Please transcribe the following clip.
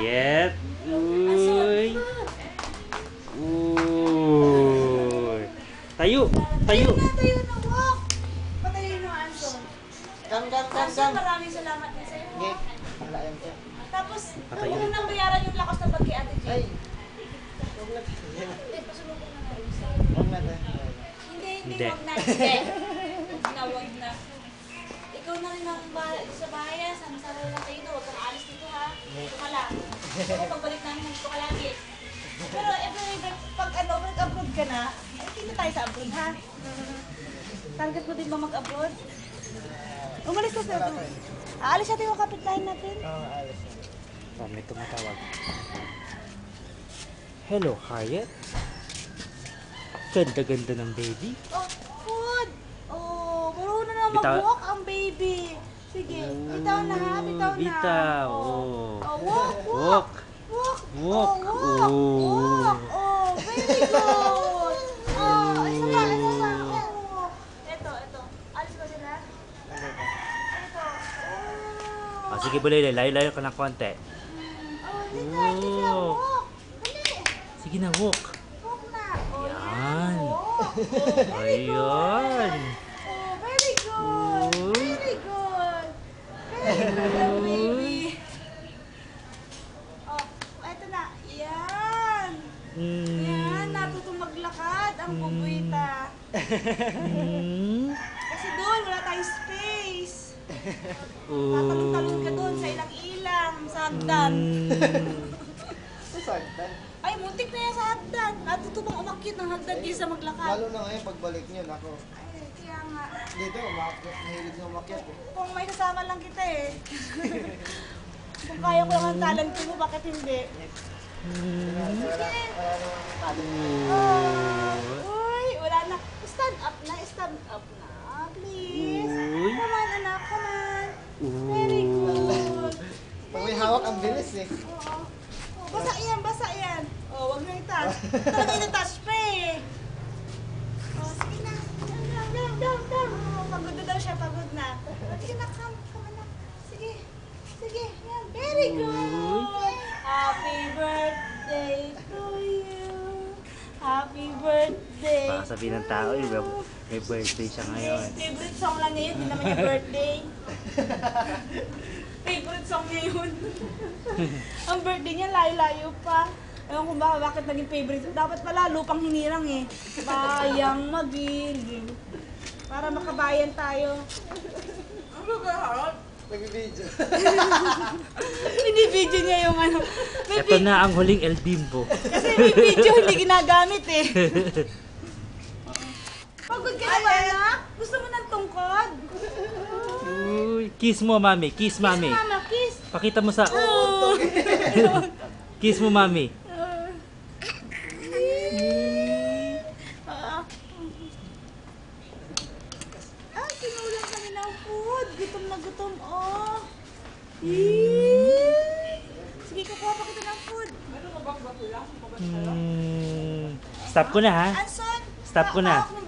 Hayet. Uy. Uy. Tayo. Tayo. Tayo na, walk. Patayin mo, Anson. Anson, maraming salamat din sa'yo. Wala yan siya. Tapos, Patayin. huwag mo nang bayaran yung lakas ng bag kay Ate Jane. Ay! Hindi, pasulubong na nga rin siya. Huwag na tayo. Hindi, wag na. Hindi. Wag na. Ikaw na rin ang sa bahay, ha? Sama-sama lang kayo doon. Huwag kang alis dito, ha? Dito ka lang. Ako pagbalik namin, nandito ka lagi. Pero, pag nag-abroad ka na, ay, kita tayo sa abroad, ha? Target mo din ba mag-abroad? Umalis ka sa doon. Aalis natin yung kapitbahay natin. Oo, alas na. Oh, may tumatawag. Hello, Hayet. Ganda-ganda ng baby. Oh, food! Oh, marunong na Bitaw- mag-walk ang baby. Sige, bitaw na ha, bitaw na. Bitaw, Oh, oh. walk, walk. Walk. Walk. Walk. Oh, walk. Oh. Walk. Oh, very good. Oh, isa pa, isa pa. Oh. Ito. Alis ko sila. Ito. Oh. Oh, sige, bulay. Layo-layo ka ng konti. Oh, lika, Oh. walk. Dali. Sige na, walk. Walk na. Oh, Yan. walk. Oh, very good. Ayan. Oh, very good. Very good. Very good, baby. Oh, eto na. Yan. Yan, natutong maglakad ang bubuita. Kasi doon, wala tayong space. Tatalon-talon ka doon sa ilang-ilang, sa hagdan. Sasagdan. Ay, muntik na yan sa hagdan. Natutubang umakyat ng hagdan di sa maglakad. Lalo na ngayon pagbalik nyo, nako. Ay, kaya nga. Dito, mahilig na umakyat eh. Kung may kasama lang kita eh. Kung kaya ko lang ang talent mo, bakit hindi? Wala namang talo. Uy, wala na. Stand up na, stand up na. Please. Uy. Come on, anak, come on. Very good. Pag may hawak, ang bilis eh. Oo. Oh, basa yan, basa yan. Oh, wag na i-touch. Talaga i-touch pa eh. Oh, sige na. Down. Oh, pagod na daw siya, pagod na. Oh, sige na, come na. Sige. Yan. Very good. Happy birthday to you. Happy birthday. Baka sabihin ng tao, may birthday siya ngayon. Favorite song lang niya yun, hindi naman yung birthday. Favorite song niya yun. Ang birthday niya, layo-layo pa. Ewan ko ba, bakit naging favorite. Dapat pala, lupang hinirang eh. Bayang magiliw. Para makabayan tayo. Ano ba, Harald? Nag-video. Binibidyo niya yung ano. Ito na ang huling El Bimbo. Kasi may video hindi ginagamit eh. Pagod ka na ba, anak? Gusto mo ng tungkod? Uy, kiss mo, mami. Kiss, mami. Kiss, mama, kiss. Pakita mo sa... Oh. Kiss mo, mami. Sinulang kami ng food. Gutom na gutom, oh. Sige, kukuha pa kita ng food. Stop ko na, ha? Anson! Stop ko na. Hawak mo